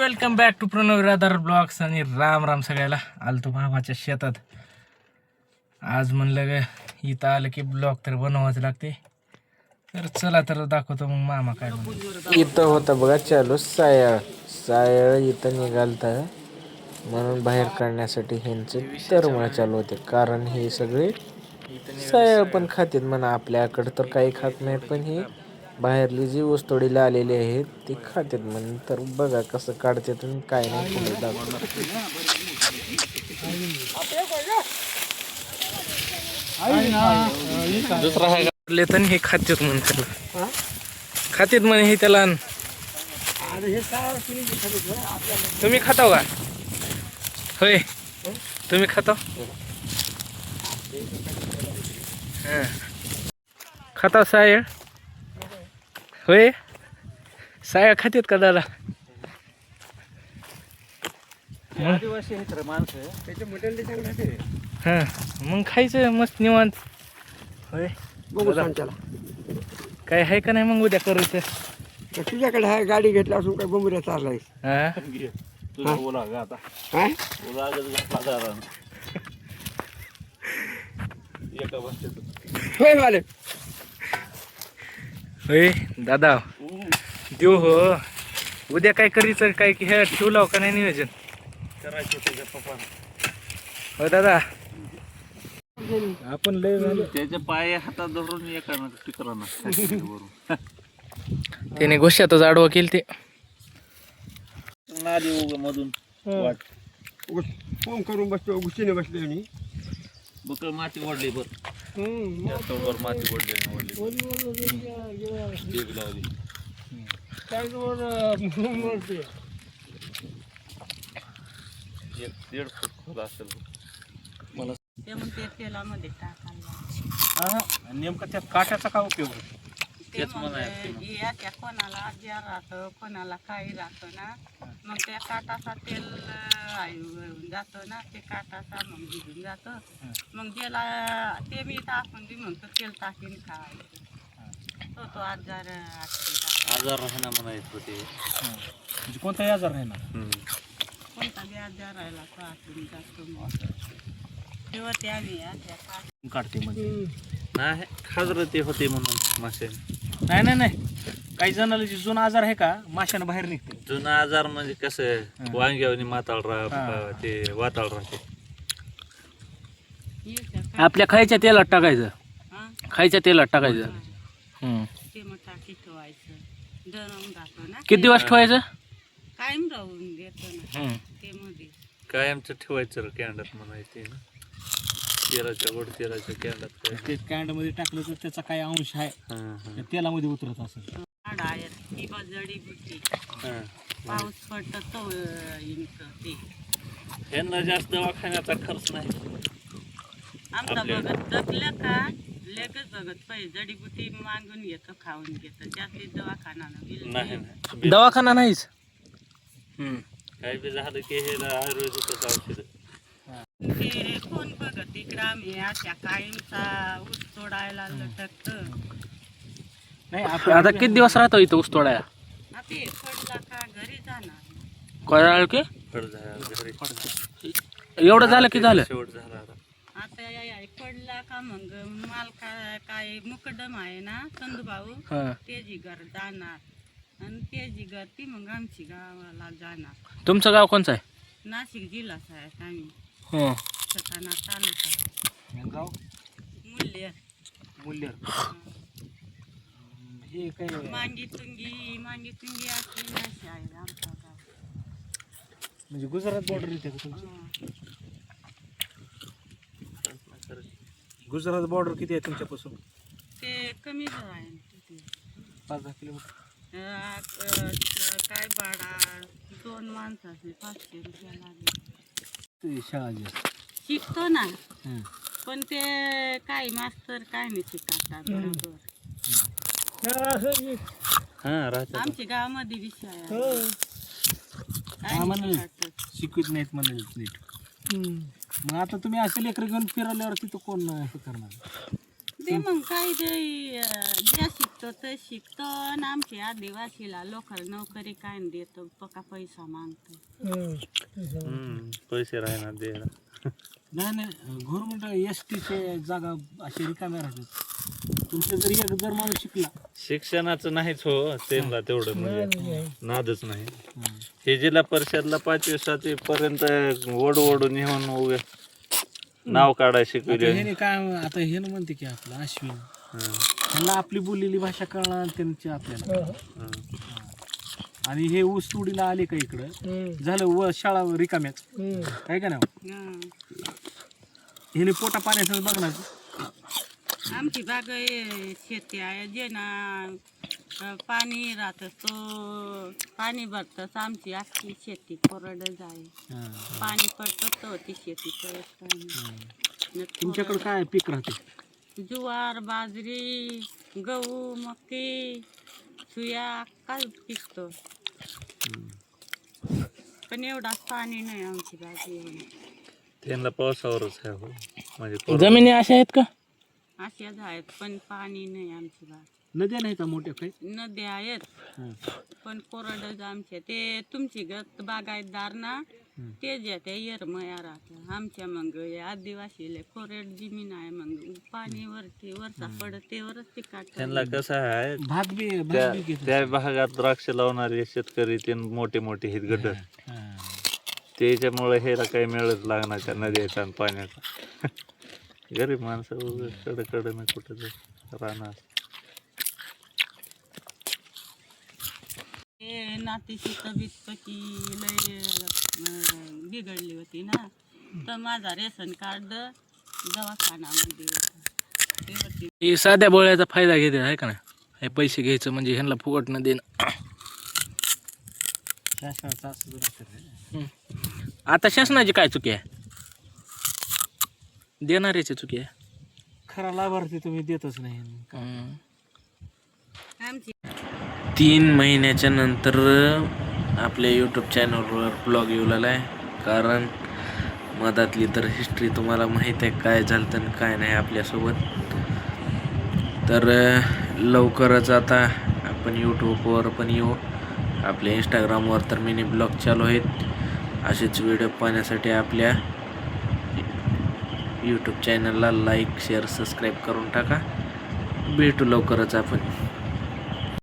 Welcome back to Pranab बिरादर blogs आणि राम राम सगळ्याला. आलतो भावाच्या शेतात. आज म्हणलं ग इथं आलं की ब्लॉग तर बनवायचं लागते. तर चला तर दाखवतो मग मामा काय म्हणतो. इथं होतं बघा चालू सायळ इथं निघालतं म्हणून बाहेर काढण्यासाठी ह्यांचे तरमळ चालू होते. कारण हे सगळे सायळ पण खातात म्हणा. आपल्याकडं तर काही खात नाहीत, पण हे बाहेरली जी ऊसतोडीला आलेली आहेत ती खातात म्हणून. तर बघा कसं काढतात आणि काय नाही पुढे दाखवणार. दुसरा आहे काढले तर हे खातात म्हणून त्याला खातात म्हणे हे त्याला. तुम्ही खाताव का? होय तुम्ही खाता? खाता सायळ? होय सायळ खातात का दादा? आदिवासी आहेत रे माणसं, त्याच्या मटेरियल चांगलं खाते. हां मग खायचं मस्त निवांत. होय बघू सांग त्याला काय आहे का नाही मग उद्या करायचं. तुझ्याकडे आहे गाडी घेतला असून काय बोंबऱ्या चाललाय. हां ओला आता काय होय मालक. होय दादा देऊ हो. उद्या काय करायचं काय की हे ठेवलं का नाही नियोजन करायचं तुझ्या पप्पा. हो दादा आपण लय झालं. त्याच्या पाय हातात धरून एका पिकरांना त्याने घोष्यातच आडवं केलं ते नाली मधून वाट फोन करून बसतो गुस्तीने बसले मी. बकळ माती ओढली बर माती ओढली डेग लावली. एक 1.5 फूट खोल असेल मला. तेलामध्ये टाकायला नेमकं त्या काट्याचा काय उपयोग होतो? तेच म्हणायचं त्या कोणाला आजार राहतं, कोणाला काही राहतं ना, मग त्या काटाचा तेल जातं ना, ते काटाचा मग भिजून जातं. मग ज्याला ते मी टाकून बी म्हणतो तेल टाकीन खायचं, तो आजार आजार राहणार म्हणायचं ते. म्हणजे कोणताही आजार नाही ना. कोणता बी आजार राहिला तो आटून जातो. मग तेव्हा ते आम्ही त्या काढते म्हणजे नाही खाजर ते होते म्हणून मासे. नाही काही जणांना जे जुना आजार आहे का माशानं बाहेर निघते. जुना आजार म्हणजे कसं वांग्यावनी माताळ ते वाताळ राहते. आपल्या खायच्या तेलात टाकायचं. खायच्या तेलात टाकायचं. ते मग टाकी ठेवायचं, दळून जातो ना. किती दिवस ठेवायचं? कायम राहून देतो ना ते मध्ये. कायमचं ठेवायचं कॅन्डात म्हणायचे ना. तेलाच्या गोड तेलाच्या कॅन्डात ते कॅन्डमध्ये टाकलं तर त्याचा काही अंश आहे त्या तेलामध्ये उतरत असेल. झाड आहेत ती जडीबुटी, पाऊस पडतं तो ते यांना जास्त दवाखान्याचा खर्च नाही. आमचा बघत जपलं का लगेच बघत पाहिजे. जडीबुटी मागून घेतो, खाऊन घेतो. जास्ती दवाखाना नाही दवाखाना नाहीच. काही बी झालं की हे आयुर्वेदिकच औषध. ते कोण बघत इकडं आम्ही अशा कायमचा ऊस तोडायला लटकत. नाही आता किती दिवस राहतो इथं ऊस तोडाया? ते पडला का घरी जाणार. कळालं की फळ झालं घरी. एवढं झालं की झालं. शेवट झाला आता. आता पडला का मग माल काय मुकदम आहे ना संधू भाऊ, त्याची घर जाणार आणि त्याची घर ती मग आमची गावाला जाणार. तुमचं गाव कोणचं आहे? नाशिक जिल्हाच आहे आम्ही. हो सटाणा तालुका. गाव मूल्य मूल्य हे काय मांगी तुंगी असली नाशी आहे आमचा गाव. म्हणजे गुजरात बॉर्डर येते का तुमची? गुजरात बॉर्डर किती आहे तुमच्यापासून? ते कमी आहे तिथे. 5-10 किलोमीटर. काय भाडा 2 माणसाचे 500 रुपये लागले. शाळा जी शिकतो ना, पण ते काय मास्तर काय नाही शिकतात बरोबर. आमच्या गावामध्ये विषय आहे. शिकवत नाहीत म्हणाल नीट. मग आता तुम्ही असे लेकर घेऊन फिरवल्यावर तिथं कोण हे करणार? ते मग काय ते ज्या शिकतो तर शिकतो आणि आमच्या आदिवासीला लोकांना नोकरी काय देतो पका पैसा मागतो. पैसे राहणार द्यायला. नाही नाही गव्हर्नमेंट एस टीचे जागा अशी रिकाम्या राहतात. तुमचं जर एक जर माणूस शिकला शिक्षणाचं नाहीच हो त्यांना तेवढं म्हणजे नादच नाही. हे जिल्हा परिषदला 5वी 7वी पर्यंत ओढून येऊन उभे नाव काढाय शिकवले. ह्याने काय आता हे म्हणते की आपलं अश्विन त्यांना आपली बोललेली भाषा कळणार त्यांची आपल्याला. आणि हे ऊस तोडीला आले का इकडं झालं व शाळा रिकाम्याच काय का नाही. ह्याने पोटा पाण्याचं बघणार. आमची बाग शेती आहे जे ना पाणी राहतं तो पाणी भरतंच आमची अख्खी शेती कोरडच आहे. पाणी पडतं तर ती शेती करत नाही. तुमच्याकडे काय पीक राहते? ज्वार बाजरी गहू मक्की सुया काय पिकतो. पण एवढाच पाणी नाही आमची बाजरी. त्यांना पावसावरच आहे हो म्हणजे जमिनी अशा आहेत का? अशाच आहेत पण पाणी नाही आमची बाग. नद्या नाही का मोठ्या काही? नद्या आहेत पण कोरडच आमच्या. ते तुमची गत बागायतदार ना ते जे त्या येरमया राहतात आमच्या. मग आदिवासीले कोरड जमीन आहे मग पाणी वरती वरचा पडत तेवरच पिकाट. त्यांना कसं आहे भात बी त्या भागात द्राक्ष लावणारे शेतकरी ते मोठे मोठे आहेत गट त्याच्यामुळे ह्याला काही मिळत लागणार त्या नद्याचा आणि पाण्याचा. गरीब माणसं कडकडं कुठं राहणार. ते नातीची तब्येत कशी लय बिघडली होती ना तर माझा रेशन कार्ड दवाखान्यामध्ये होतं. हे साध्या बोळ्याचा फायदा घेते आहे का ना. हे पैसे घ्यायचं म्हणजे ह्यांना फुकट न देणं. शासनाचा असं जर असेल. आता शासनाची काय चुकी आहे? देणाऱ्याची चुकी आहे. खरा लाभार्थी तुम्ही देतच नाही. आमची 3 महिन्याच्या नंतर आपल्या यूट्यूब चॅनलवर ब्लॉग येऊ लागला आहे. कारण मधातली तर हिस्ट्री तुम्हाला माहीत आहे काय झालं तर काय नाही आपल्यासोबत. तर लवकरच आता आपण यूट्यूबवर पण येऊ. आपल्या इंस्टाग्रामवर तर मिनी ब्लॉग चालू आहेत. असेच व्हिडिओ पाहण्यासाठी आपल्या यूट्यूब चॅनलला लाईक शेअर सबस्क्राईब करून टाका. भेटू लवकरच आपण.